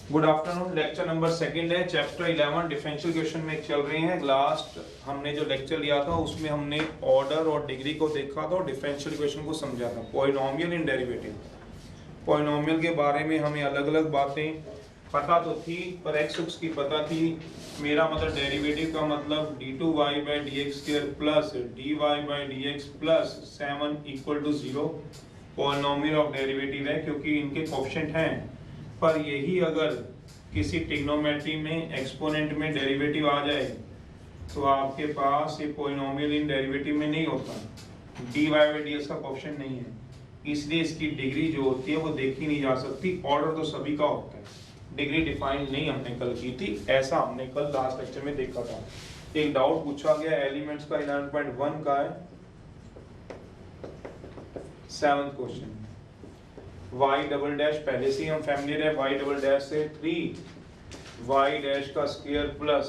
Good afternoon. Lecture number second है, chapter 11 differential question में चल रही हैं। लास्ट हमने जो लेक्चर लिया था उसमें हमने ऑर्डर और डिग्री को देखा था और डिफरेंशियल इक्वेशन को समझा था। पॉलिनोमियल इन डेरिवेटिव, पॉलिनोमियल के बारे में हमें अलग अलग बातें पता तो थी, पर एक्स एक्स की पता थी। मेरा मतलब डेरिवेटिव का मतलब d2y/dx² plus dy/dx plus 7 equal to 0 polynomial of derivative है, क्योंकि इनके कोएफिशिएंट हैं। पर यही अगर किसी ट्रिग्नोमेट्री में एक्सपोनेंट में डेरिवेटिव आ जाए तो आपके पास ये पॉलिनोमियल इन डेरिवेटिव में नहीं होता, dy/dx का कोएफिशिएंट नहीं है, इसलिए इसकी डिग्री जो होती है वो देखी नहीं जा सकती। ऑर्डर तो सभी का होता है, डिग्री डिफाइन नहीं हमने कल की थी, ऐसा हमने कल लास्ट लेक्चर में देखा था। एक डाउट पूछा गया एलिमेंट्स का 11.1 का है, 7th question. y double dash पहले से ही हम फैमिलियर है, y डबल डैश से 3y डैश का स्क्वायर प्लस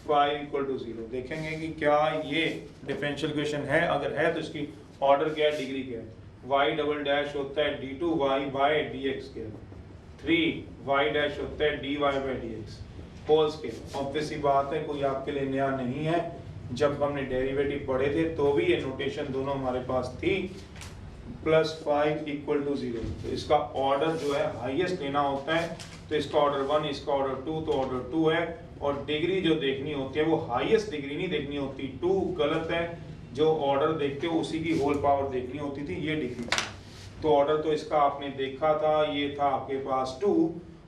5 इक्वल टू 0। देखेंगे कि क्या ये डिफरेंशियल इक्वेशन है, अगर है तो इसकी ऑर्डर क्या है, डिग्री क्या है। y डबल डैश होता है d2y/dx स्क्वायर, 3y डैश होता है dy/dx होल स्क्वायर। ऑब्वियस सी बात है, कोई आपके लिए नया नहीं है, जब हमने डेरिवेटिव पढ़े थे तो भी ये नोटेशन दोनों हमारे पास थी, प्लस 5 इक्वल टू 0। तो इसका ऑर्डर जो है हाईएस्ट लेना होता है, तो इसका ऑर्डर 1, इसका ऑर्डर 2, तो ऑर्डर 2 है। और डिग्री जो देखनी होती है वो हाईएस्ट डिग्री नहीं देखनी होती, 2 गलत है, जो ऑर्डर देखते हो उसी की होल पावर देखनी होती थी, ये डिग्री थी। तो ऑर्डर तो इसका आपने देखा था, ये था आपके पास 2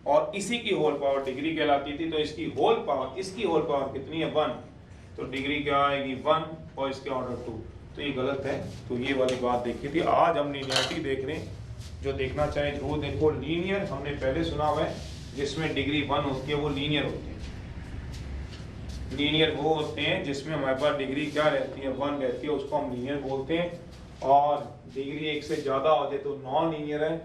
और इसी की होल पावर डिग्री कहलाती थी। तो इसकी होल पावर, इसकी होल पावर कितनी है, 1, तो डिग्री क्या आएगी 1 और इसके ऑर्डर 2, तो ये गलत है। तो ये वाली बात देखी थी। आज हम लीनियरिटी देख रहे हैं, जो देखना चाहे वो देखो। लीनियर हमने पहले सुना हुआ है, जिसमें डिग्री 1 होती है वो लीनियर होते हैं। लीनियर वो होते हैं जिसमें हमारे पास डिग्री क्या रहती है, 1 रहती है, उसको हम लीनियर बोलते हैं। और डिग्री 1 से ज़्यादा हो जाए तो नॉन लीनियर है।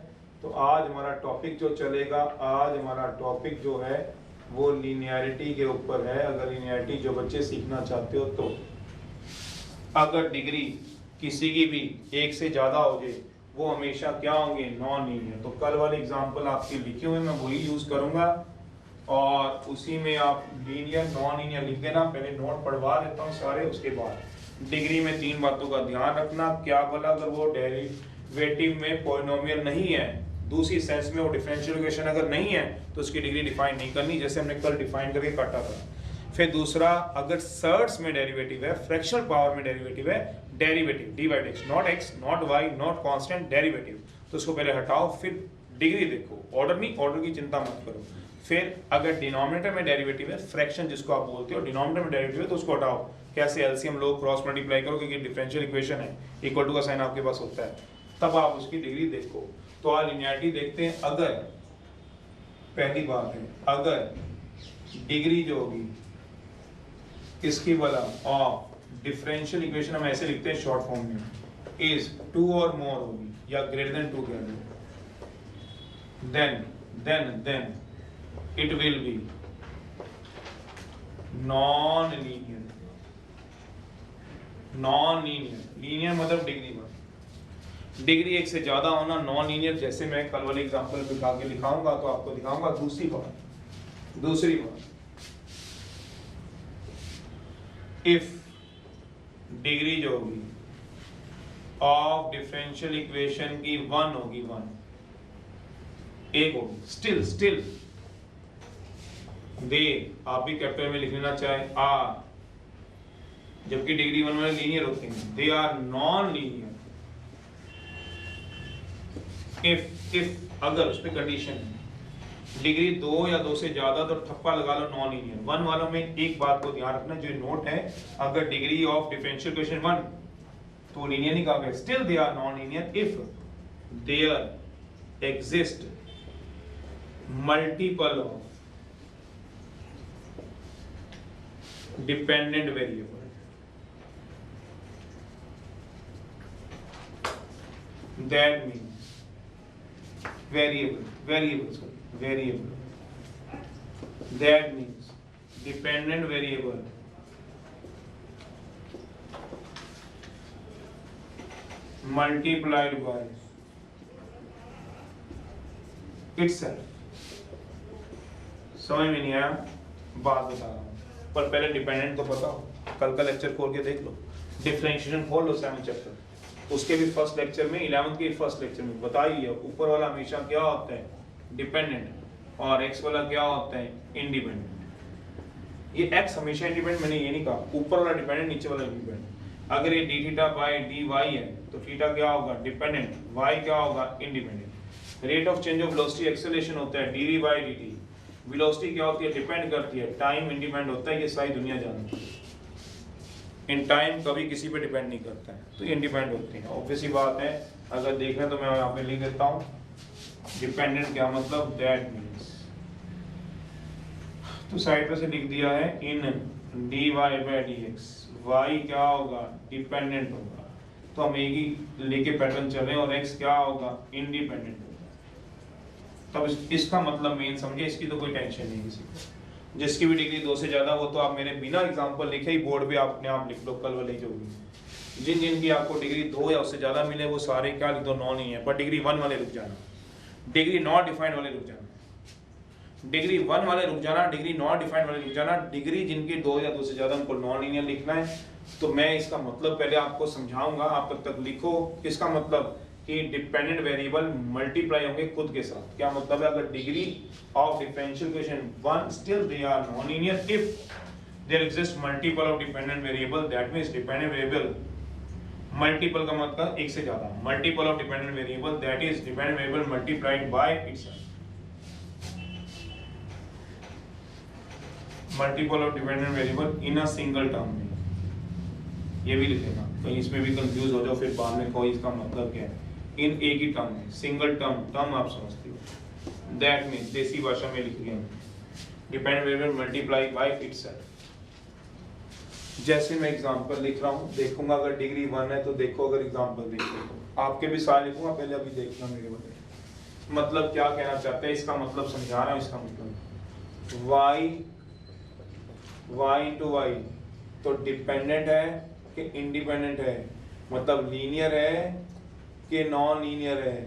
तो आज हमारा टॉपिक जो चलेगा, आज हमारा टॉपिक जो है वो लीनियरिटी के ऊपर है। अगर लीनियरिटी जो बच्चे सीखना चाहते हो तो अगर डिग्री किसी की भी 1 से ज़्यादा हो जाए वो हमेशा क्या होंगे, नॉन लीनियर। तो कल वाले एग्जाम्पल आपके लिखे हुए मैं वही यूज़ करूँगा और उसी में आप लीनियर नॉन लीनियर लिख देना। पहले नोट पढ़वा देता हूँ सारे, उसके बाद डिग्री में 3 बातों का ध्यान रखना। क्या बोला, अगर वो डेरिवेटिव में पॉलिनोमियल नहीं है, दूसरी सेंस में वो डिफरेंशियल इक्वेशन अगर नहीं है तो उसकी डिग्री डिफाइन नहीं करनी, जैसे हमने कल डिफाइन करके काटा था। फिर दूसरा, अगर सर्ड्स में डेरिवेटिव है, फ्रैक्शनल पावर में डेरिवेटिव है, derivative dy/dx, not x, not y, not constant, derivative, तो उसको पहले हटाओ, फिर डिग्री देखो। ऑर्डर नहीं, ऑर्डर की चिंता मत करो। फिर अगर डिनोमिनेटर में डेरिवेटिव है, फ्रैक्शन जिसको आप बोलते हो, डिनोमिनेटर में डेरिवेटिव है तो उसको हटाओ। कैसे, एलसीएम लो, क्रॉस मल्टीप्लाई करो, क्योंकि डिफरेंशियल इक्वेशन है, इक्वल टू का साइन आपके पास होता है, तब आप उसकी डिग्री देखो। तो आज लिनियरिटी देखते हैं। अगर पहली बात है, अगर डिग्री जो होगी किसकी वाला ऑफ डिफरेंशियल इक्वेशन, हम ऐसे लिखते हैं शॉर्ट फॉर्म में, इज 2 और मोर होगी या ग्रेटर देन 2 कह दो, then it will be non linear. Non linear, linear मतलब डिग्री 1, डिग्री 1 से ज्यादा होना नॉन लीनियर। जैसे मैं कल वाले एग्जांपल पे आगे लिखाऊंगा तो आपको दिखाऊंगा। दूसरी बात, इफ डिग्री जो होगी ऑफ डिफरेंशियल इक्वेशन की 1 होगी, 1 होगी, स्टिल दे, आप भी कैपिटल में लिख लेना चाहे आर, जबकि डिग्री 1 वाले लीनियर होते हैं, they are non linear if अगर उस पर कंडीशन है डिग्री 2 या 2 से ज्यादा, तो ठप्पा लगा लो नॉन लीनियर। 1 वालों में एक बात को ध्यान रखना, जो नोट है, अगर डिग्री ऑफ डिफरेंशियल इक्वेशन 1 तो लीनियर नहीं कहा गया, still they are non linear if there exist multiple of dependent variable. That means variable. That means dependent variable multiplied by itself समझ में नहीं आया, बात बता रहा हूँ, पर पहले डिपेंडेंट तो पता हो। कल का लेक्चर खोल के देख लो, डिफरेंशिएशन खोल लो 7 चैप्टर, उसके भी फर्स्ट लेक्चर में, 11th के फर्स्ट लेक्चर में बताइए ऊपर वाला हमेशा क्या होता है, डिपेंडेंट, और एक्स वाला क्या होता है, इंडिपेंडेंट। ये एक्स हमेशा इंडिपेंडेंट, मैंने ये नहीं कहा, ऊपर वाला डिपेंडेंट, नीचे वाला इंडिपेंडेंट। अगर ये D theta by D Y है तो थीटा क्या होगा, डिपेंडेंट, वाई क्या होगा, independent. Rate of change of velocity acceleration होता है डीवी बाई डी, वेलोसिटी क्या होती है, डिपेंड करती है, टाइम इंडिपेंडेंट होता है, ये सारी दुनिया जानती है। इन टाइम कभी किसी पे डिपेंड नहीं करता है, तो इंडिपेंडेंट होते हैं, ऑब्वियस ही बात है। अगर देखें तो मैं यहाँ पे लिख देता हूँ डिपेंडेंट क्या मतलब, दैट मीन्स, तो साइड पे से लिख दिया है in d Y by D x, y क्या होगा, डिपेंडेंट होगा, तो हम एक ही लेके पैटर्न चल रहे हैं, और एक्स क्या होगा, इंडिपेंडेंट होगा। तब इसका मतलब मेन समझे, इसकी तो कोई टेंशन नहीं किसी को। जिसकी भी डिग्री 2 से ज्यादा हो तो आप मेरे बिना एग्जांपल लिखे ही बोर्ड पे आपने आप लिख लो कल वाली जो भी, जिन जिन की आपको डिग्री 2 या उससे ज्यादा मिले वो सारे क्या लिख दो, नॉन ही है, पर डिग्री 1 वाले रुक जाना, डिग्री नॉट डिफाइंड वाले रुक जाना, डिग्री 1 वाले रुक जाना, डिग्री नॉट डिफाइंड वाले रुक जाना। डिग्री जिनकी 2 या 2 से ज्यादा उनको नॉन लीनियर लिखना है। तो मैं इसका मतलब पहले आपको समझाऊंगा, आप तब तक लिखो। इसका मतलब कि डिपेंडेंट वेरिएबल मल्टीप्लाई होंगे खुद के साथ। क्या मतलब है, अगर degree of differential equation 1 still they are non linear if there exist multiple of dependent variable, that means dependent variable multiple का मतलब एक से ज्यादा, multiple of dependent variable that is dependent variable multiplied by itself, multiple of dependent variable in a single term में। ये भी लिखेगा, कहीं इसमें भी कंफ्यूज हो जाओ फिर बाद में कोई इसका मतलब क्या है। इन एक ही टर्म में, सिंगल टर्म, टर्म आप समझते हो, दैट मींस देसी भाषा में लिख दिया dependent variable multiply by itself. जैसे मैं एग्जांपल लिख रहा हूँ, देखूंगा अगर डिग्री 1 है तो देखो, अगर एग्जांपल देखो तो आपके भी सारे लिखूंगा, पहले अभी देखना मेरे बदले मतलब क्या कहना चाहते हैं, इसका मतलब समझा रहा हूँ। इसका मतलब y इंटू वाई तो डिपेंडेंट है कि इंडिपेंडेंट है, मतलब लीनियर है कि नॉन लीनियर है,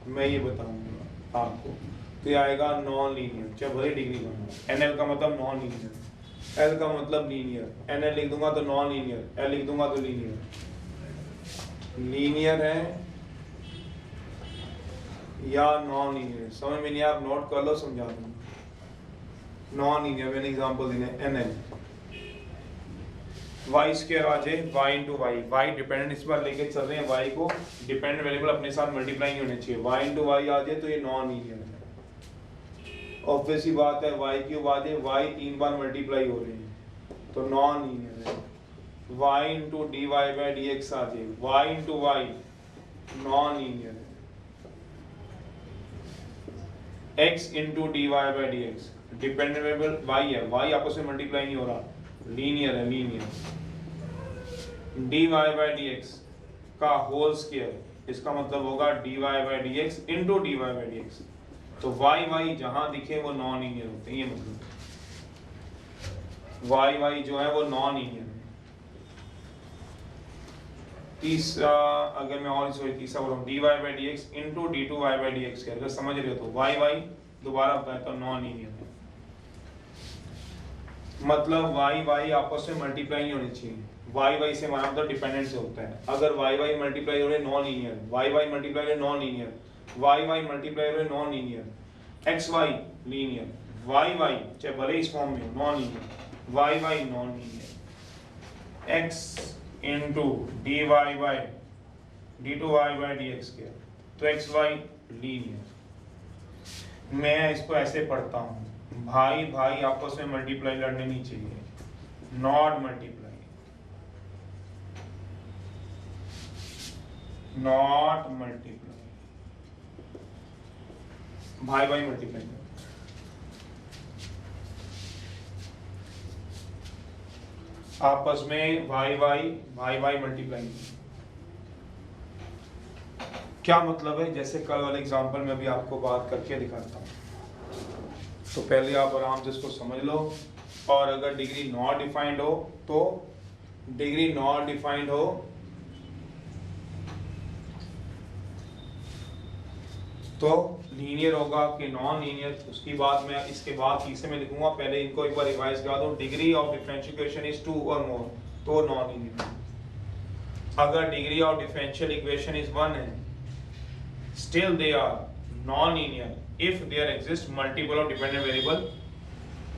मैं ये बताऊंगा आपको। तो ये आएगा नॉन लीनियर, चाहे भले डिग्री 1 एनएल का मतलब नॉन लीनियर, एल का मतलब लीनियर, एनएल लिख दूंगा तो नॉन लीनियर, एल लिख दूंगा तो लीनियर। लीनियर है या नॉन लीनियर, समझ में नहीं, आप नोट कर लो, समझा दूंगा। नॉन लीनियर मैंने एग्जांपल दिए, एनएल वाई स्क्वायर आ जाए, Y into Y, Y dependent इस बार लेके चल रहे हैं, वाई को डिपेंडेंट वेरिएबल अपने साथ मल्टीप्लाई नहीं होने चाहिए, वाई इंटू वाई आ जाए तो ये नॉन लीनियर है। ऑब्वियस ही बात है, वाई क्यूब आ जाए, वाई 3 बार मल्टीप्लाई हो रहे हैं तो नॉन लीनियर है। Y into D Y by D x आ जाए, Y into y non linear है। X into D Y by D x dependent variable y है, वाई आपस में मल्टीप्लाई नहीं हो रहा, लीनियर है, linear. D Y by D x का होल स्क्वायर, इसका मतलब होगा d Y by D x into D Y by D x. तो वाई वाई जहां दिखे वो नॉन लीनियर होते हैं, ये मतलब वाई वाई जो है वो नॉन लीनियर है। तीसरा, अगर मैं और तीसरा बोलूँ, D Y by D x into D two Y by D x के, अगर समझ रहे हो तो वाई वाई दोबारा बताए तो नॉन लीनियर है, मतलब वाई वाई आपस में मल्टीप्लाई नहीं होनी चाहिए। वाई वाई से हमारा मतलब डिपेंडेंट से होता है, अगर वाई वाई मल्टीप्लाई हो रहे non linear, Y Y multiply हो रहे non linear, Y Y multiply हो रहे non linear, X Y linear, Y Y चाहे भले इस फॉर्म में non linear, Y Y non linear, X into D Y by D two Y by D x के, तो एक्स वाई लीनियर। मैं इसको ऐसे पढ़ता हूँ, भाई भाई आपस में मल्टीप्लाई लड़ने नहीं चाहिए, नॉट मल्टीप्लाई, नॉट मल्टीप्लाई, भाई भाई मल्टीप्लाई आपस में, भाई भाई भाई भाई मल्टीप्लाई। क्या मतलब है, जैसे कल वाले एग्जांपल में भी आपको बात करके दिखाता हूँ, तो पहले आप आराम से इसको समझ लो। और अगर डिग्री नॉट डिफाइंड हो तो, डिग्री नॉट डिफाइंड हो तो लीनियर होगा कि नॉन लीनियर, उसकी बात मैं इसके बाद तीसरे में लिखूंगा। पहले इनको एक बार रिवाइज करा दो। Degree of differential equation is 2 और मोर, तो नॉन लीनियर। अगर degree of differential equation is 1 है, still they are non linear if there exist multiple of dependent variable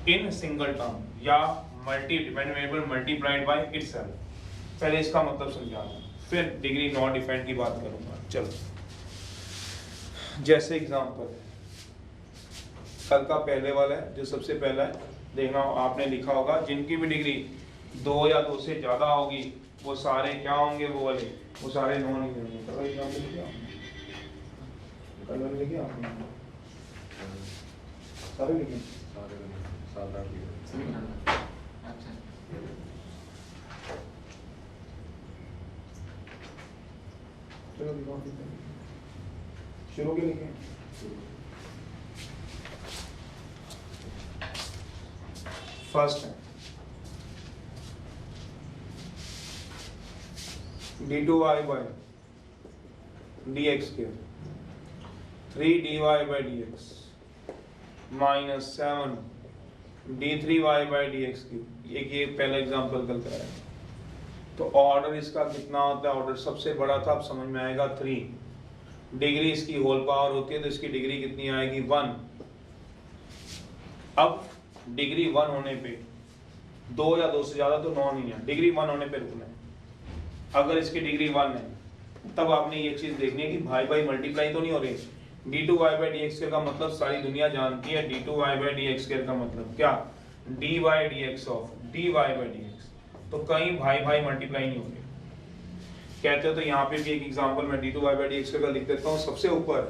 in single term, या multi dependent variable multiplied by itself. पहले इसका मतलब समझा दूं, फिर डिग्री नॉन डिफरेंट की बात करूंगा। चलो, जैसे एग्जांपल कल का पहले वाला है, जो सबसे पहला है, देखना आपने लिखा होगा जिनकी भी डिग्री 2 या 2 से ज्यादा होगी वो सारे क्या होंगे, वो वाले वो सारे नॉन लीनियर होंगे। कल एग्जांपल लिखा कल लिखा आपने सारे लिखे चलो शुरू के लिखे। फर्स्ट है d2y by dx square 3dy by dx minus 7 d3y by dx cube। ये पहला एग्जांपल कल कराया। तो ऑर्डर इसका कितना होता है, ऑर्डर सबसे बड़ा था, अब समझ में आएगा 3। डिग्री इसकी होल पावर होती है तो इसकी डिग्री कितनी आएगी 1। अब डिग्री 1 होने पे 2 या 2 से ज्यादा तो नॉन ही है, डिग्री 1 होने पे रुकना है। अगर इसकी डिग्री 1 है तब आपने ये चीज देखनी है कि भाई भाई मल्टीप्लाई तो नहीं हो रही। d2y by dx स्क्वायर का मतलब सारी दुनिया जानती है, d2y by dx स्क्वायर का मतलब क्या, dy dx of dy by dx। तो कहीं भाई भाई मल्टीप्लाई नहीं हो रही कहते हो। तो यहाँ पे भी एक एग्जांपल मैं d2y by dx का लिख देता हूँ। सबसे ऊपर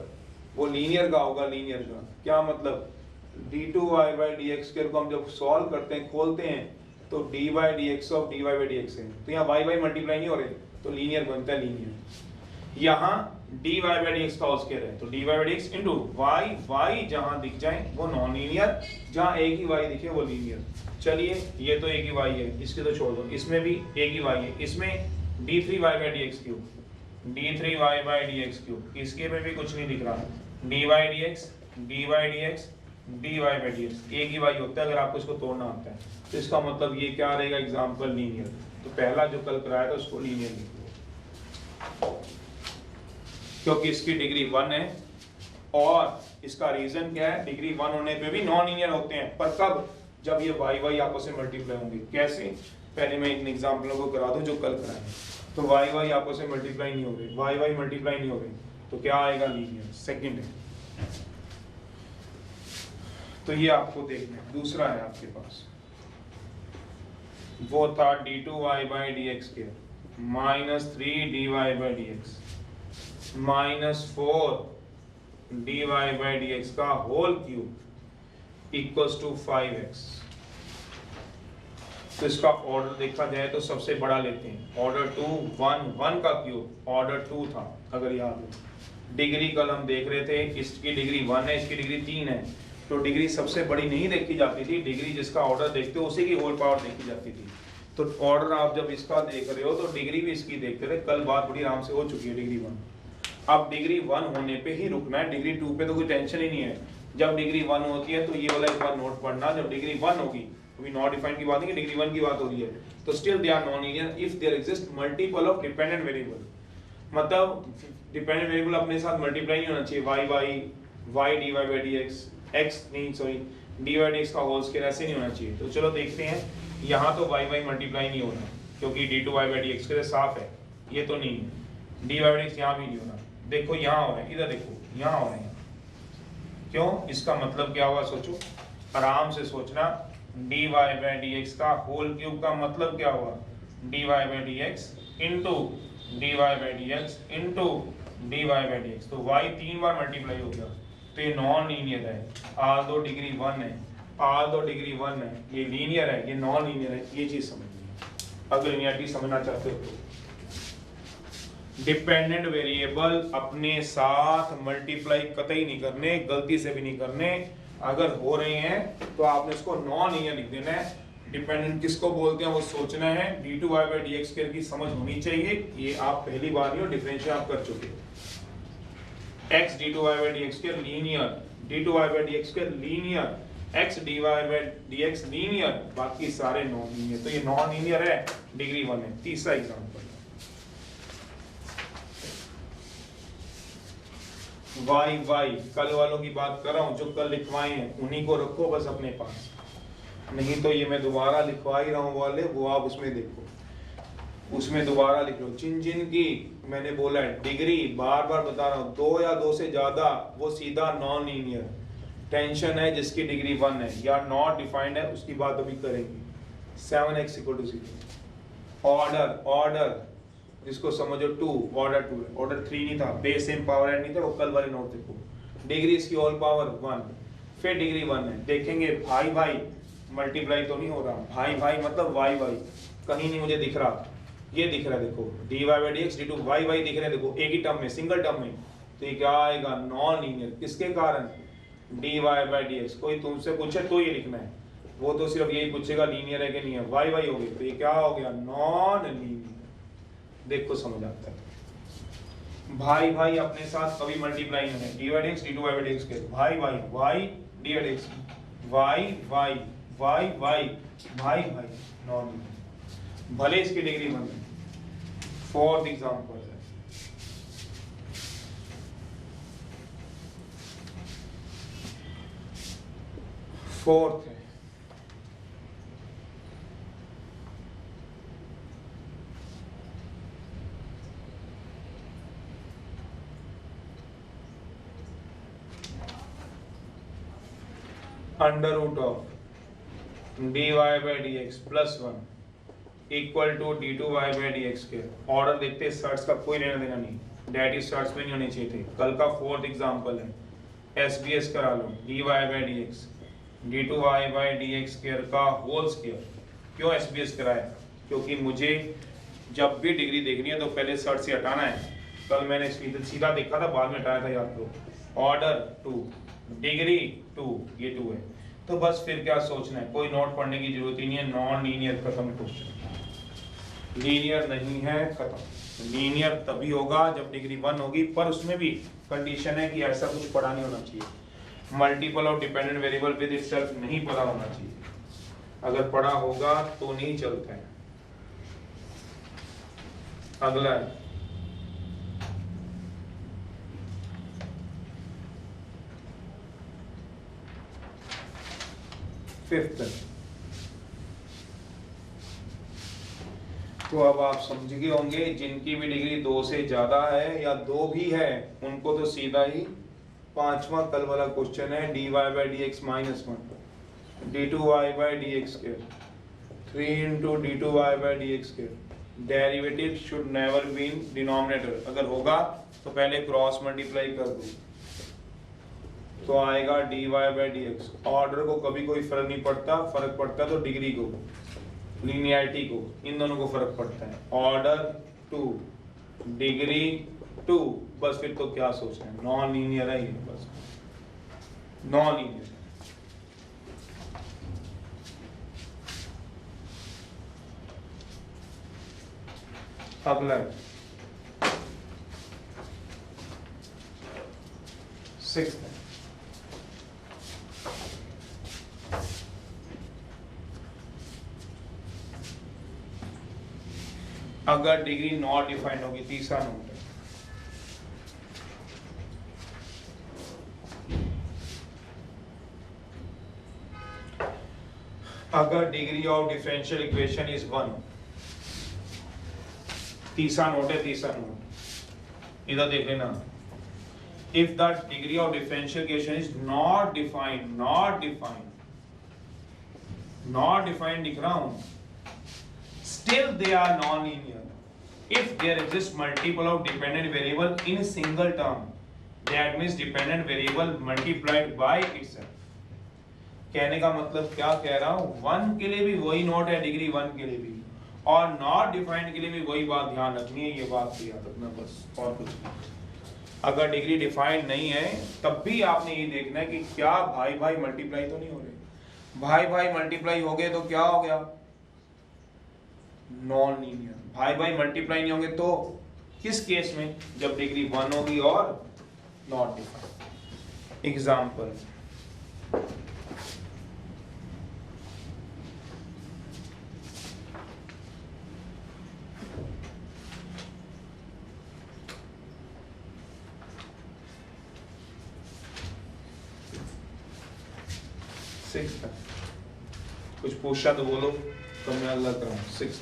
वो लीनियर का होगा, लीनियर का क्या मतलब, d2y by dx स्क्वायर को हम जब सॉल्व करते हैं, खोलते हैं, तो dy dx of dy by dx है। तो यहाँ y y मल्टीप्लाई नहीं हो रहे, तो लीनियर बनता है लीनियर। यहाँ dy by dx का होल स्क्वायर है, तो dy by dx into y जहाँ दिख जाए वो नॉन लीनियर, जहाँ एक ही y दिखे वो लीनियर। चलिए ये तो एक ही y है, इसके तो छोड़ दो, इसमें भी एक ही y है, इसमें d3y by dx cube, d3y by dx cube, इसके में भी कुछ नहीं दिख रहा, dy dx dy dx dy by dx, एक ही y होता है अगर आपको इसको तोड़ना आता है। तो इसका मतलब ये क्या रहेगा, एग्जांपल लीनियर। तो पहला जो कल कराया था उसको लीनियर लिखो, क्योंकि इसकी डिग्री 1 है और इसका रीजन क्या है, डिग्री 1 होने पे भी नॉन लीनियर होते हैं, पर कब, जब ये y आपस में मल्टीप्लाई होंगे। कैसे, पहले मैं इन एग्जांपलों को करा दूं जो कल कराए। तो y आपस में मल्टीप्लाई नहीं हो रहे, y मल्टीप्लाई नहीं हो रहे, तो क्या आएगा, लीनियर। सेकंड है, तो ये आपको देखना है। दूसरा है आपके पास, वो था d2y by dx square minus 3dy by dx माइनस 4dy by dx का whole cube equals to 5x। तो इसका ऑर्डर देखा जाए तो सबसे बड़ा लेते हैं, ऑर्डर 2 1 का क्यूब ऑर्डर 2 था अगर याद हो। डिग्री कल हम देख रहे थे, इसकी डिग्री 1 है, इसकी डिग्री 3 है, तो डिग्री सबसे बड़ी नहीं देखी जाती थी, डिग्री जिसका ऑर्डर देखते हो उसी की होल पावर देखी जाती थी। तो ऑर्डर आप जब इसका देख रहे हो तो डिग्री भी इसकी देखते थे। कल बात बड़ी आराम से हो चुकी है डिग्री 1। अब डिग्री 1 होने पे ही रुकना है, डिग्री 2 पे तो कोई टेंशन ही नहीं है। जब डिग्री 1 होती है तो ये वाला एक बार नोट पढ़ना, जब डिग्री 1 होगी, अभी नॉट डिफाइंड की बात नहीं, डिग्री 1 की बात हो रही है, तो still they are non linear if there exist multiple of dependent variable. मतलब डिपेंडेंट वेरिएबल अपने साथ मल्टीप्लाई नहीं होना चाहिए, y dy by dx x नहीं सॉरी dy by dx का होल स्क्वायर ऐसे नहीं होना चाहिए। तो चलो देखते हैं, यहाँ तो y मल्टीप्लाई नहीं होना क्योंकि d2y by dx के साफ है, ये तो नहीं है, dy by dx यहाँ भी नहीं होना। देखो यहाँ हो रहा है, इधर देखो यहाँ हो रहा है, क्यों, इसका मतलब क्या हुआ, सोचो आराम से सोचना। dy by dx का होल क्यूब का मतलब क्या हुआ, dy by dx into dy by dx into dy by dx। तो y 3 बार मल्टीप्लाई हो गया, तो ये नॉन लीनियर है। आर दो डिग्री 1 है, आर दो डिग्री 1 है, ये लीनियर है, ये नॉन लीनियर है, ये चीज समझनी है अगर लीनियरिटी समझना चाहते हो तो। डिपेंडेंट वेरिएबल अपने साथ मल्टीप्लाई कतई नहीं करने, गलती से भी नहीं करने। अगर हो रहे हैं तो आपने इसको नॉन लीनियर लिख देना है। डिपेंडेंट किसको बोलते हैं वो सोचना है, d2y by dx स्क्वायर की समझ होनी चाहिए। ये आप पहली बार नहीं हो, डिफरेंशियल आप कर चुके हो। x d2y/dx के लीनियर, d2y/dx के लीनियर, x dy/dx लीनियर, बाकी सारे नॉन लीनियर। तो ये नॉन लीनियर है, डिग्री 1 है। तीसरा एग्जांपल y कल वालों की बात कर रहा हूं, जो कल लिखवाए हैं उन्हीं को रखो बस अपने पास, नहीं तो ये मैं दोबारा लिखवा ही रहा हूं वाले, वो आप उसमें देखो, उसमें दोबारा लिख लो। जिन की मैंने बोला है डिग्री, बार बार बता रहा हूँ, 2 या 2 से ज्यादा वो सीधा नॉन लीनियर। टेंशन है जिसकी डिग्री 1 है या नॉट डिफाइंड है, उसकी बात अभी करेंगे। 7x = 0। ऑर्डर जिसको समझो 2, ऑर्डर 2 है, ऑर्डर 3 नहीं था, बेस सेम पावर एड नहीं था, वो कल वाले नोट देखो। डिग्री इसकी ऑल पावर 1, फिर डिग्री 1 है। देखेंगे भाई मल्टीप्लाई तो नहीं हो रहा, भाई मतलब y कहीं नहीं मुझे दिख रहा, ये दिख रहा है देखो, dy/dx d2y दिख रहे हैं देखो, एक ही टर्म में, सिंगल टर्म में। तो ये क्या आएगा, नॉन लीनियर। किसके कारण, dy/dx। कोई तुमसे पूछे तो ये लिखना है, वो तो सिर्फ यही पूछेगा लीनियर है कि नहीं है, y हो गई, तो ये क्या हो गया, नॉन लीनियर। देखो समझ आता है। भाई अपने साथ कभी मल्टीप्लाई नहीं है, dy/dx d2y/dx के, भाई y dy/dx y non linear, भले इसकी डिग्री 1 है। फोर्थ एग्जांपल है, फोर्थ है under root of dy/dx +1 equal to d2y/dx के। ऑर्डर देखते हैं, सर्च का कोई लेना देना नहीं, डेट इज सर्च में नहीं होने चाहिए थे। कल का फोर्थ एग्जांपल है, SBS करा लो, dy/dx d2y/dx स्क्वायर का होल स्क्वायर। क्यों SBS कराया, क्योंकि मुझे जब भी डिग्री देखनी है तो पहले सर्च से हटाना है। कल मैंने सीधा देखा था, बाद में हटाया था, याद करो। ऑर्डर 2, डिग्री 2, ये 2 है, तो बस फिर क्या सोचना है, कोई नोट पढ़ने की जरूरत ही नहीं है। नॉन लीनियर, खत्म क्वेश्चन। लीनियर नहीं है, खत्म। लीनियर तभी होगा जब डिग्री 1 होगी, पर उसमें भी कंडीशन है कि ऐसा कुछ पढ़ा नहीं होना चाहिए, multiple of dependent variable with itself नहीं पता होना चाहिए। अगर पढ़ा होगा तो नहीं चलता है। अगला है फिफ्थ। तो अब आप समझ गए होंगे, जिनकी भी डिग्री 2 से ज्यादा है या 2 भी है, उनको तो सीधा ही पांचवा कल वाला क्वेश्चन है, dy/dx -1 d2y/dx के 3 × d2y/dx के। Derivative should never be in denominator. अगर होगा तो पहले क्रॉस मल्टीप्लाई कर दो, तो आएगा dy/dx। ऑर्डर को कभी कोई फर्क नहीं पड़ता, फर्क पड़ता तो डिग्री को, लीनियरिटी को, इन दोनों को फर्क पड़ता है। ऑर्डर 2, डिग्री 2, बस फिर तो क्या सोचना है, नॉन लीनियर है ये, बस नॉन लीनियर। अगला 6th है, अगर डिग्री नॉट डिफाइंड होगी, तीसरा नोट है। अगर degree of differential equation is 1, तीसरा नोट है, तीसरा नोट इधर देख लेना। If the degree of differential equation is not defined, not defined दिख रहा हूं, still they are non-linear. If there exists multiple of dependent variable in a single term, that means dependent variable multiplied by itself. कहने का मतलब क्या कह रहा हूं, 1 के लिए भी वही नोट है, डिग्री 1 के लिए भी, और नॉट डिफाइंड के लिए भी वही बात ध्यान रखनी है। ये बात तो याद रखना बस, और कुछ नहीं। अगर डिग्री डिफाइंड नहीं है तब भी आपने ये देखना है कि क्या भाई मल्टीप्लाई तो नहीं हो रहे। भाई मल्टीप्लाई हो गए तो क्या हो गया, नॉन लीनियर। भाई मल्टीप्लाई नहीं होंगे तो किस केस में, जब डिग्री 1 होगी और नॉट डिफाइंड। एग्जाम्पल, सिक्स कुछ पूछा तो बोलो, तो मैं अल्लाह कराऊं। सिक्स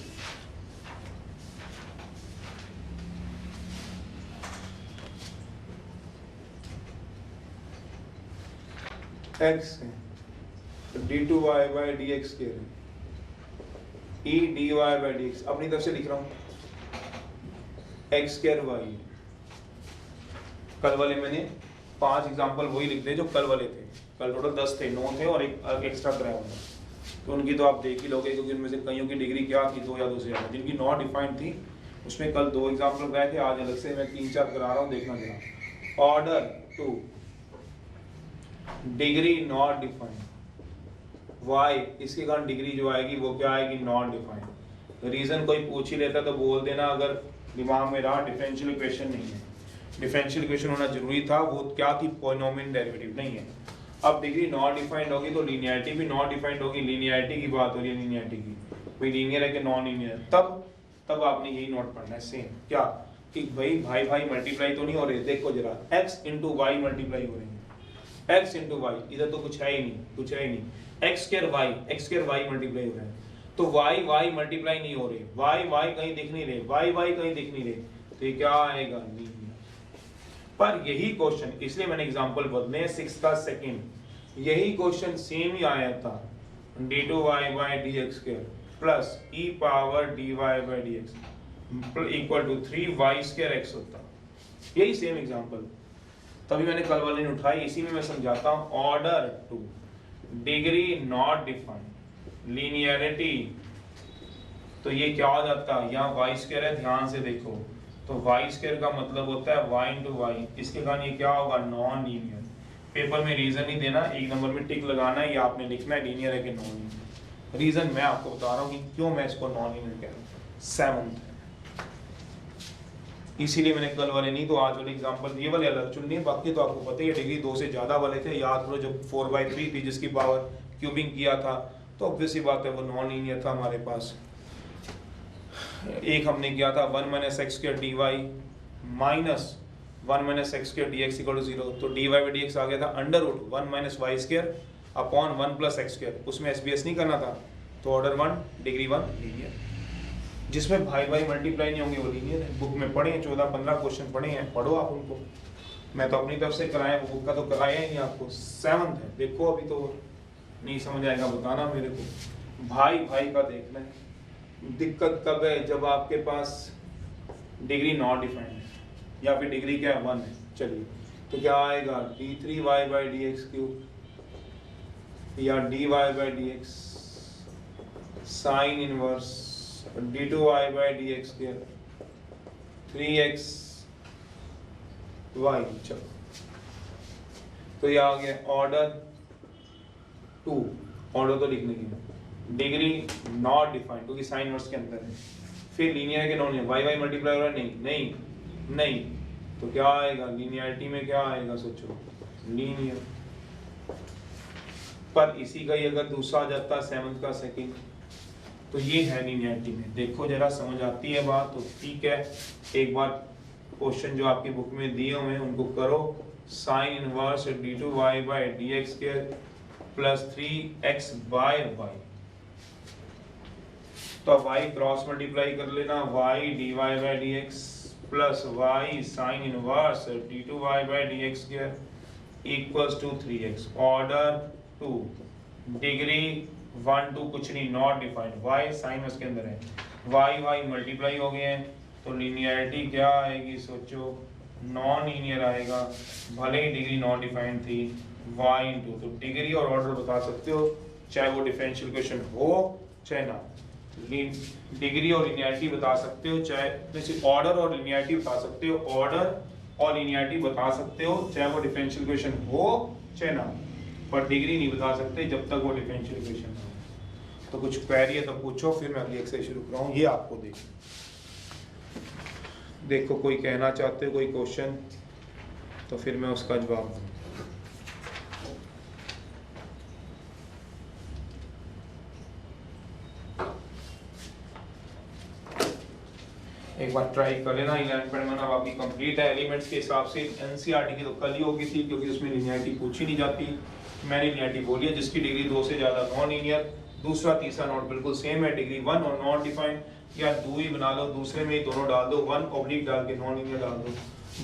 एक्स है तो d two Y by D x के e d Y by D x अपनी तरफ से लिख रहा हूं एक्स स्क्वायर वाई। कल वाले मैंने 5 एग्जाम्पल वही लिख दिए जो कल वाले थे। कल टोटल 10 थे, 9 थे और एक एक्स्ट्रा कराया होगा, तो उनकी तो आप देख ही लोगे क्योंकि उनमें से कईयों की डिग्री क्या थी 2 या 2 से ज़्यादा। जिनकी नॉट डिफाइंड थी उसमें कल 2 एग्जाम्पल गए थे, आज अलग से मैं 3-4 करा रहा हूँ, देखना जरा। Order 2, degree not defined, why इसके कारण डिग्री जो आएगी वो क्या आएगी, नॉट डिफाइंड। रीजन कोई पूछ ही लेता तो बोल देना अगर दिमाग में रहा डिफरेंशियल इक्वेशन नहीं है। डिफरेंशियल इक्वेशन होना जरूरी था, वो क्या थी, पॉलिनोमियल डेरिवेटिव नहीं है। अब डिग्री नॉट डिफाइंड होगी तो लीनियरिटी भी नॉट डिफाइंड होगी। लीनियरिटी की बात हो रही है, लीनियरिटी की, भाई लीनियर है कि नॉन लीनियर, तब आपने यही नोट पढ़ना है सेम क्या कि भाई भाई मल्टीप्लाई तो नहीं हो रहे। देखो जरा x इंटू वाई मल्टीप्लाई हो रहे हैं, x इंटू वाई, इधर तो कुछ है ही नहीं, कुछ है ही नहीं। एक्स स्क्वायर वाई मल्टीप्लाई हो रहा है, तो वाई मल्टीप्लाई नहीं हो रहे, वाई कहीं दिख नहीं रहे, वाई कहीं दिख नहीं रहे, तो ये क्या आएगा, लीनियर। पर यही क्वेश्चन, इसलिए मैंने एग्जांपल बदले 6 का सेकंड, यही क्वेश्चन सेम ही आया था d2y by dx square plus e power dy by dx equal to 3y square x होता, यही सेम एग्जांपल। तभी मैंने कल वाले ने उठाई, इसी में मैं समझाता हूँ। Order 2, degree not defined, linearity, तो ये क्या हो जाता है, यहाँ y स्क्वायर है, ध्यान से देखो, तो y स्क्वायर का मतलब होता है y इंटू वाई, इसके कारण ये क्या होगा, नॉन लीनियर। पेपर में रीजन नहीं देना, एक नंबर में टिक लगाना है, ये आपने लिखना है लीनियर है कि नॉन लीनियर। रीजन मैं आपको बता रहा हूँ कि क्यों मैं इसको नॉन लीनियर कह रहा हूँ। 7th इसीलिए मैंने कल वाले नहीं तो आज वाले एग्जांपल ये वाले अलग चुननी है, बाकी तो आपको पता ही है डिग्री 2 से ज्यादा वाले थे। याद करो जब 4/3 थी जिसकी पावर क्यूबिंग किया था, तो ऑब्वियस सी बात है वो नॉन लीनियर था हमारे पास। एक हमने किया था 1 minus x square d y minus 1 minus x square d x equal to 0, तो d Y by D x आ गया था under root 1 minus y square upon 1 plus x square, उसमें एसबीएस नहीं करना था, तो ऑर्डर 1 डिग्री 1 लीनियर। जिसमें भाई मल्टीप्लाई नहीं होंगे वो लीनियर है। बुक में पढ़े हैं, 14-15 क्वेश्चन पढ़े हैं, पढ़ो आप उनको, मैं तो अपनी तरफ से कराया, वो बुक का तो कराया ही नहीं आपको। 7th है, देखो अभी तो नहीं समझ आएगा बताना मेरे को। भाई का देखना है। दिक्कत कब है, जब आपके पास डिग्री नॉट डिफाइंड है या फिर डिग्री क्या है 1 है। चलिए तो क्या आएगा, d3y by D x cube या dy by D x sign inverse d2y by D x square 3x y। चलो तो ये आ गया ऑर्डर 2, ऑर्डर तो लिखने की डिग्री नॉट डिफाइंड क्योंकि साइन इनवर्स के अंदर है। फिर लीनियर है कि नॉन लीनियर, y मल्टीप्लाई हो रहा है, नहीं, तो क्या आएगा, लीनियरिटी में क्या आएगा, सोचो लीनियर। पर इसी का ही अगर दूसरा आ जाता 7th का सेकंड, तो ये है लीनियरिटी में। देखो जरा समझ आती है बात तो ठीक है। एक बार क्वेश्चन जो आपकी बुक में दिए हुए हैं उनको करो। Sine inverse d2y by dx square plus 3x by y, तो अब y क्रॉस मल्टीप्लाई कर लेना, y dy by dx plus y sine inverse d2y by dx square equals to 3x। Order 2, degree 1 2 कुछ नहीं, नॉट डिफाइंड, y साइन उसके अंदर है, y multiply हो गए हैं, तो लीनियरिटी क्या आएगी, सोचो नॉन लीनियर आएगा, भले ही डिग्री नॉट डिफाइंड थी। y इंटू, तो डिग्री और ऑर्डर बता सकते हो, चाहे वो डिफरेंशियल इक्वेशन हो चाहे ना। डिग्री और लीनियरिटी बता सकते हो, चाहे जैसे ऑर्डर और लीनियरिटी बता सकते हो, ऑर्डर और लीनियरिटी बता सकते हो चाहे वो डिफरेंशियल इक्वेशन हो चाहे ना, पर डिग्री नहीं बता सकते जब तक वो डिफरेंशियल इक्वेशन ना हो। तो कुछ क्वेरी है तो पूछो, फिर मैं अगली एक्सरसाइज शुरू कराऊं। ये आपको देखो कोई कहना चाहते हो कोई क्वेश्चन, तो फिर मैं उसका जवाब दूँ। एक बार ट्राई कर लेना। 11.1 अब आपकी कंप्लीट है। एलिमेंट्स के हिसाब से एनसीईआरटी की तो कल ही होगी थी, क्योंकि उसमें लिनियरिटी पूछी नहीं जाती। मैंने लिनियरिटी बोली है जिसकी डिग्री 2 से ज़्यादा नॉन लीनियर। दूसरा तीसरा नोट बिल्कुल सेम है, डिग्री 1 और नॉट डिफाइंड, या 2 ही बना लो, दूसरे में ही दोनों डाल दो, 1 ऑब्लिक डाल के नॉन लीनियर डाल दो।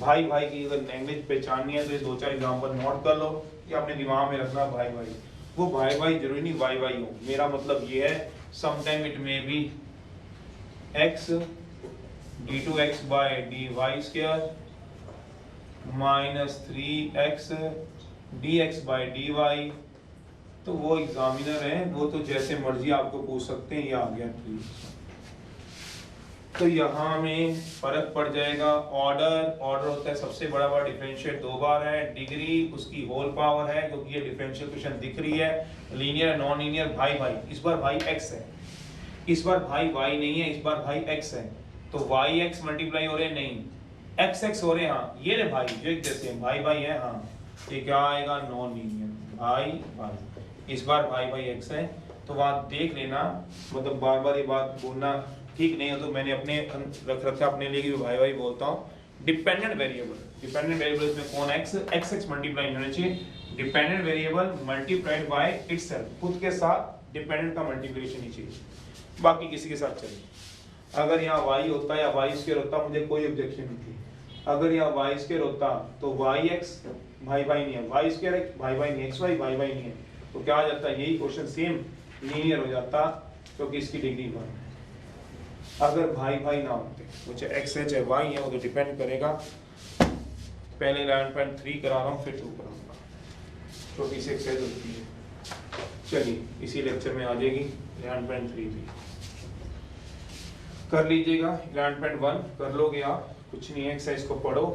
भाई भाई की अगर लैंग्वेज पहचाननी है तो ये 2-4 एग्जाम्पल नोट कर लो, या अपने दिमाग में रखना भाई भाई। वो भाई भाई जरूरी नहीं वाई वाई हो, मेरा मतलब ये है sometime it may be x d2x by dy square minus 3x dx by dy। तो वो एग्जामिनर है, वो तो जैसे मर्जी आपको पूछ सकते हैं। ये आ गया प्लीज। तो यहाँ में फर्क पड़ जाएगा। ऑर्डर होता है सबसे बड़ा बार डिफरेंशिएट 2 बार है। डिग्री उसकी होल पावर है, क्योंकि ये डिफरेंशियल क्वेश्चन दिख रही है। लीनियर नॉन लीनियर भाई भाई, इस बार भाई x है, इस बार भाई y नहीं है, इस बार भाई x है। तो yx मल्टीप्लाई हो रहे हैं, नहीं xx हो रहे हैं। हाँ ये रे भाई जो एक जैसे भाई भाई है। हाँ ये क्या आएगा, नॉन लीनियर भाई भाई। इस बार भाई भाई x है, तो वहां देख लेना। मतलब बार बार ये बात बोलना ठीक नहीं है, तो मैंने अपने रख रखा अपने लिए कि भाई भाई बोलता हूँ। डिपेंडेंट वेरिएबल इसमें कौन x मल्टीप्लाई होना चाहिए। Dependent variable multiplied by itself, खुद के साथ डिपेंडेंट का मल्टीप्लिकेशन ही चाहिए, बाकी किसी के साथ चलिए। अगर यहाँ y होता या y स्क्वायर होता मुझे कोई ऑब्जेक्शन नहीं थी। अगर यहाँ y स्क्वायर होता तो yx भाई भाई नहीं है, y स्क्वायर भाई भाई नहीं, xy भाई भाई नहीं है, तो क्या आ जाता, यही क्वेश्चन सेम लीनियर हो जाता, क्योंकि इसकी डिग्री 1 है। अगर भाई भाई ना होते, वो चाहे x है चाहे y है, वो तो डिपेंड करेगा। पहले 11.3 करा रहा हूँ, फिर 2 कराऊंगा, छोटी सी एक्सरसाइज होती है। चलिए इसी लेक्चर में आ जाएगी 11.3 भी कर लीजिएगा। 11.1 कर लोगे आप, कुछ नहीं है, एक्सरसाइज को पढ़ो,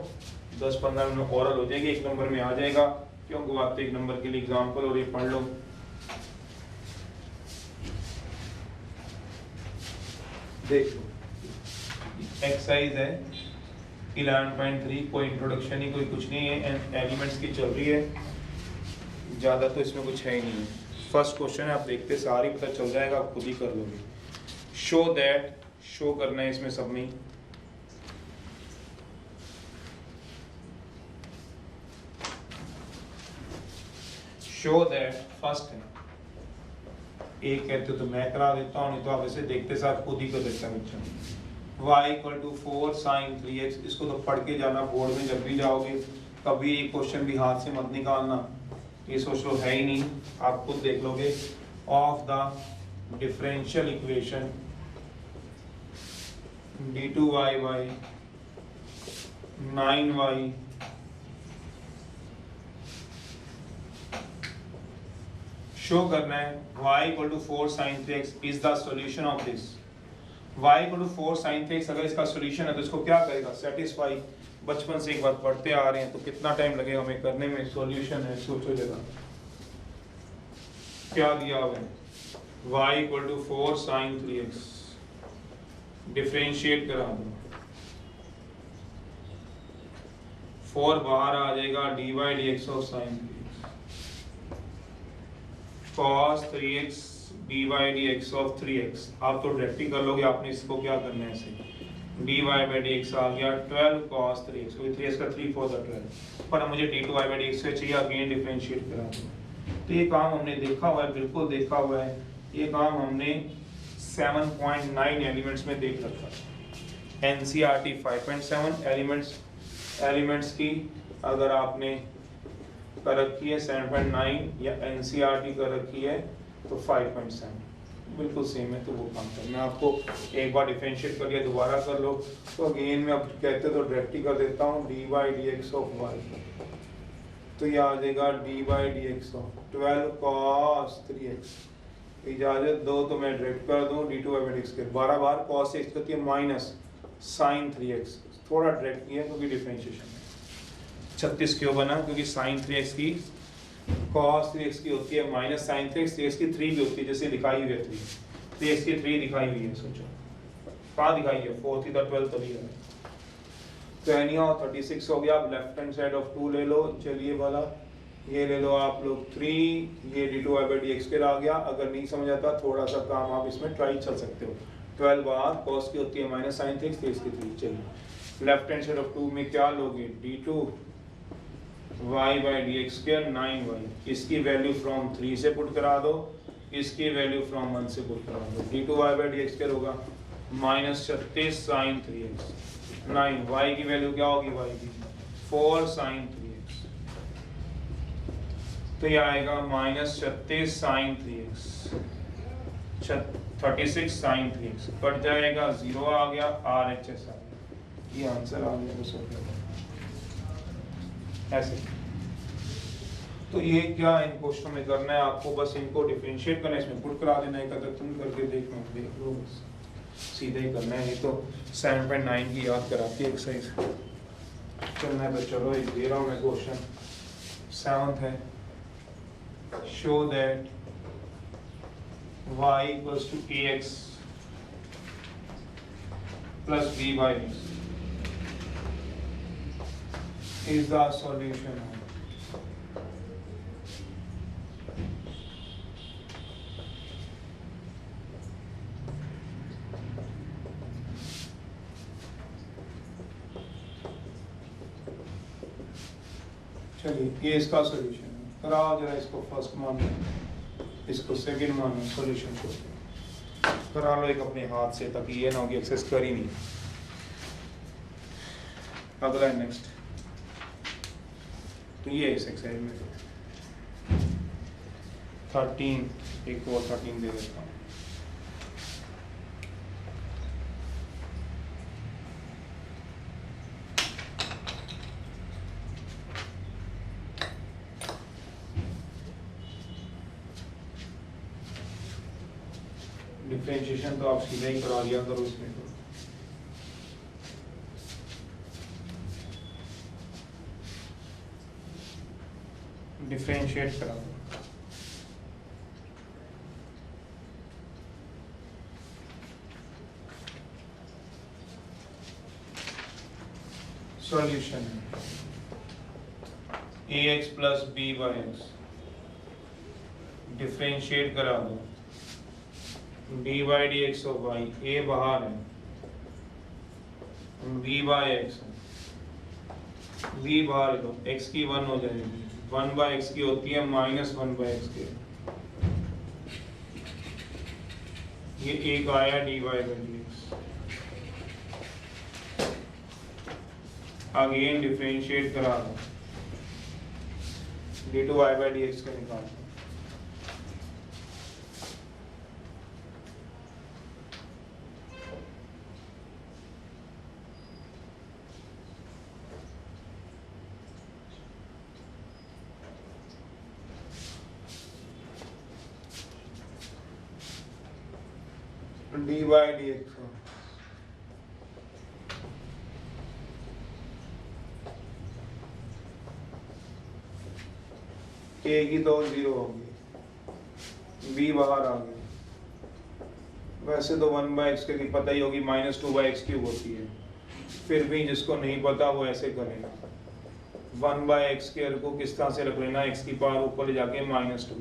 10-15 मिनट ओरल हो जाएगी, 1 नंबर में आ जाएगा। क्यों गवाते 1 नंबर के लिए एग्जाम्पल, और ये पढ़ लो। देख लो एक्सरसाइज है 11.3, कोई इंट्रोडक्शन ही कोई कुछ नहीं है, एलिमेंट्स की चल रही है, ज़्यादा तो इसमें कुछ है ही नहीं है। फर्स्ट क्वेश्चन है, आप देखते सारी पता चल जाएगा, आप खुद ही कर लोगे। शो दैट, शो करना है इसमें सब में। शो दैट फर्स्ट है, एक कहते हो तो मैं करा देता हूँ, नहीं तो आप ऐसे देखते साथ खुद ही कर देता है बच्चा। y = 4 sin 3x, इसको तो पढ़ के जाना बोर्ड में, जब भी जाओगे कभी एक क्वेश्चन भी हाथ से मत निकालना, ये सोच लो है ही नहीं, आप खुद देख लोगे। Of the differential equation d2y by 9y show करना है y = 4 sin 3x is the solution of this. y = 4 sin 3x अगर इसका सॉल्यूशन है तो इसको क्या करेगा, सेटिस्फाई। बचपन से एक बार पढ़ते आ रहे हैं, तो कितना टाइम लगेगा हमें करने में। सॉल्यूशन है, सोचो जरा क्या दिया हुआ है, y = 4 sin 3x, डिफरेंशिएट करा दो, 4 बाहर आ जाएगा, dy/dx of sin 3x, cos 3x dy/dx of 3x। आप तो डायरेक्ट ही कर लोगे, आपने इसको क्या करना है, ऐसे dy/dx आ गया 12 cos 3x, क्योंकि 3x का 3 4 12, पर मुझे d2y/dx से चाहिए, अगेन डिफरेंशिएट करा दो। तो ये काम हमने देखा हुआ है, बिल्कुल देखा हुआ है, ये काम हमने 7.9 एलिमेंट्स में देख रखा है। एनसीईआरटी 5.7 एलिमेंट्स की अगर आपने कर रखी है 7.9 या एनसीईआरटी कर रखी है तो 5.7 बिल्कुल सेम है, तो वो काम करना है आपको। एक बार डिफरेंशिएट कर लिया, दोबारा कर लो। तो अगेन में अब कहते तो डायरेक्ट ही कर देता हूँ, dy/dx of y, तो ये आ जाएगा dy/dx of 12 cos 3x। इजाजत दो तो मैं डायरेक्ट कर दूं, d2y/dx के 12 बार cos x करती है माइनस sin 3x, थोड़ा डायरेक्ट किया क्योंकि डिफरेंशिएशन है। 36 क्यों बना, क्योंकि sin 3x की cos 3x की होती है माइनस sin 3x की 3 भी होती है, जैसे दिखाई हुई है 3x की 3 दिखाई हुई है। सोचो कहाँ दिखाई है, 4 थी 12 तभी है। तो एनिया 36 हो गया। अब लेफ्ट हैंड साइड ऑफ 2 ले लो, चलिए वाला ये ले लो आप लोग 3, ये d2y/dx आ गया। अगर नहीं समझ आता थोड़ा सा काम आप इसमें ट्राई चल सकते हो। 12 बार cos की होती है माइनस साइन 3 इसकी 3। चलिए लेफ्ट हैंड साइड ऑफ 2 में क्या लोगे, d2y/dx², 9y। इसकी वैल्यू फ्रॉम 3 से पुट करा दो, इसकी वैल्यू फ्रॉम 1 से पुट करा दो। d2y/dx² होगा -36 sin 3x। 9y की वैल्यू क्या होगी, y की 4 sin 3x। तो ये आएगा -36 sin 3x, 36 sin 3x cut जाएगा, 0 आ गया, RHS आ गया। ये आंसर आ गया दोस्तों ऐसे। तो ये क्या इन क्वेश्चन में करना है आपको, बस इनको डिफरेंशिएट करना है, इसमें पुट करा देना है, एकत्र तुम करके देख लो बस, सीधे ही करना है। ये तो 7.9 की याद कराती है एक्सरसाइज। चलना है तो चलो, एक दे रहा हूँ मैं क्वेश्चन, 7th है। Show that y equals to ax plus b by x is the solution of चलिए ये इसका सॉल्यूशन है। कराओ जरा इसको फर्स्ट मानो, इसको सेकंड मानो, सॉल्यूशन को करा लो एक अपने हाथ से, ताकि ये ना हो कि एक्सेस कर ही नहीं। अगला है नेक्स्ट, तो ये इस एक्सरसाइज में 13, एक और 13 दे देता हूँ। डिफरेंशिएशन तो आप सीधा ही करा दिया करो इसमें। तो डिफरेंशिएट करा दो। Solution ax plus b by x, differentiate करा दो dy dx of y, a बाहर है, v बाई एक्स, v बाहर है तो x की 1 हो जाएगी, 1 बाई एक्स की होती है -1 बाई एक्स के। ये एक आया dy by dx। Again differentiate करा दो, d2y बाई dx का निकाल। dy dx a की तो 0 होगी, b बाहर आ गई। वैसे तो 1 बाई एक्स की पता ही होगी, -2 बाई एक्स क्यूब होती है, फिर भी जिसको नहीं पता वो ऐसे करेगा। 1 बाई एक्स स्क्वायर को किस तरह से रख लेना, x की पावर ऊपर ले जाके -2,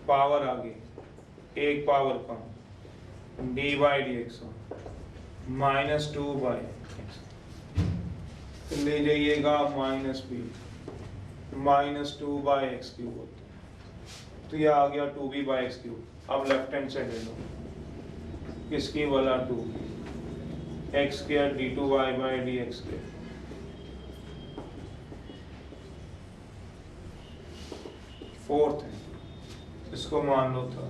पावर आगे एक power come, dy dx -2 by x, ले जाइएगा -b, -2 बाई एक्स क्यूब होता है। तो यह आ गया 2b बाई एक्स क्यूब। अब लेफ्ट हैंड साइड ले लो, किसकी वाला 2 x square d2y by dx square. Fourth है, इसको मान लो था,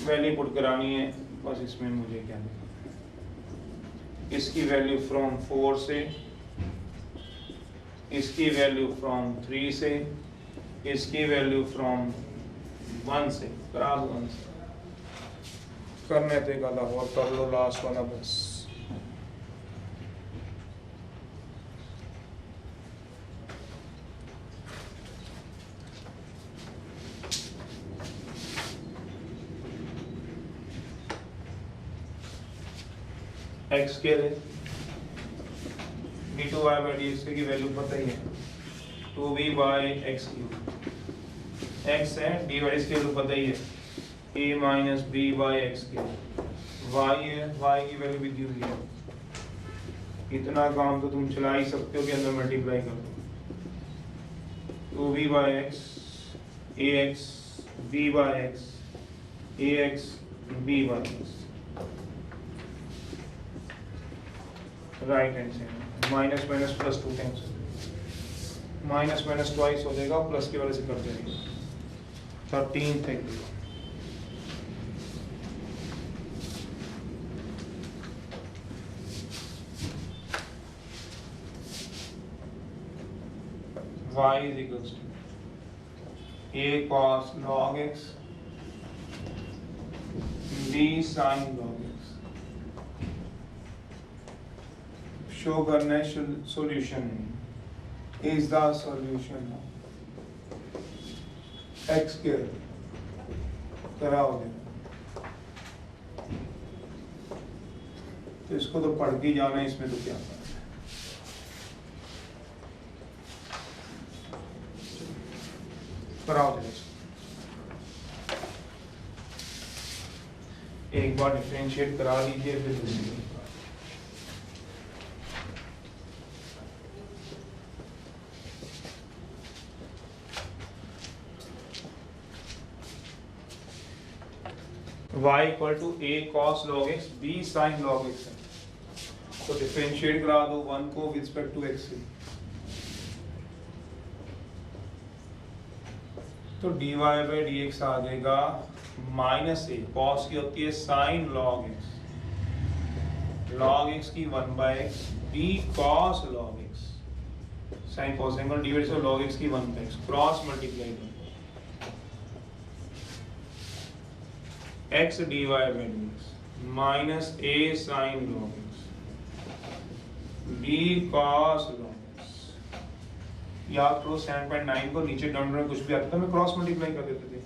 वैल्यू पुट करानी है बस, इसमें मुझे क्या लिखा, इसकी वैल्यू फ्रॉम 4 से, इसकी वैल्यू फ्रॉम 3 से, इसकी वैल्यू फ्रॉम 1 से, करा दो 1 से। करने थे गला और कर लो लास्ट वाला बस। x के लिए d2y/dx की वैल्यू पता ही है 2b/x3 x है dy की वैल्यू पता ही है a - b/x3 y है y की वैल्यू भी दी हुई है। इतना काम तो तुम चला ही सकते हो कि अंदर मल्टीप्लाई कर दो 2b/x ax b/x ax b/x right hand side minus minus plus 2 times minus minus twice हो जाएगा प्लस की वजह से कट जाएगा 13 थे y is equals to a cos log x b sin log x show करना है solution is the solution x square करा हो गया तो इसको तो पढ़ के जाना है इसमें तो क्या करना है करा हो जाएगा एक बार डिफरेंशिएट करा लीजिए फिर दूसरी y equal to a cos log x b sin log x है तो डिफरेंशिएट करा दो 1 को विद रिस्पेक्ट टू x से तो dy by dx आ जाएगा माइनस a cos की होती है sin log x की 1/x b cos log x sin cos angle divide से log x की 1/x क्रॉस मल्टीप्लाई करो x dy by dx minus a sin log x b cos log x याद करो 7.9 को नीचे डॉट में कुछ भी आता था मैं क्रॉस मल्टीप्लाई कर देते थे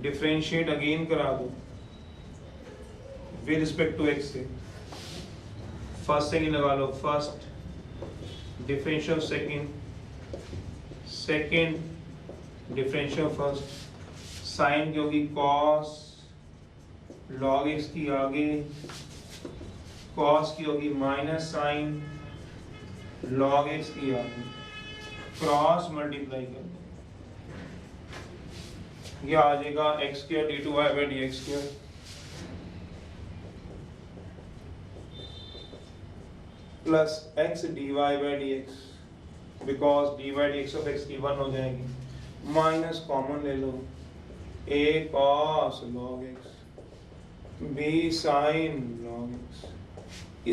डिफरेंशिएट अगेन करा दो विद रिस्पेक्ट टू x से फर्स्ट सेकंड लगा लो first differential second differential first sine की होगी cos log x की आगे cos की होगी माइनस साइन log x की आगे क्रॉस मल्टीप्लाई कर दो ये आ जाएगा x square d2y by dx square plus x dy by dx because dy dx of x की 1 हो जाएगी माइनस कॉमन ले लो a cos log x b sin log x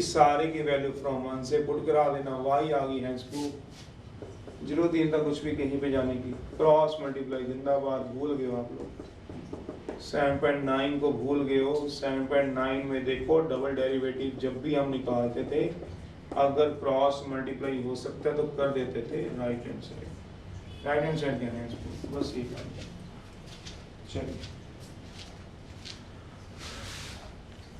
इस सारे की वैल्यू फ्रॉम 1 से पुट करा देना y आ गई है इसको जरूरत ही था कुछ भी कहीं पे जाने की क्रॉस मल्टीप्लाई जिंदाबाद भूल गए हो आप लोग 7.9 को भूल गए हो 7.9 में देखो डबल डेरिवेटिव जब भी हम निकालते थे अगर क्रॉस मल्टीप्लाई हो सकता है तो कर देते थे राइट हैंड साइड क्या है इसको बस ये चलिए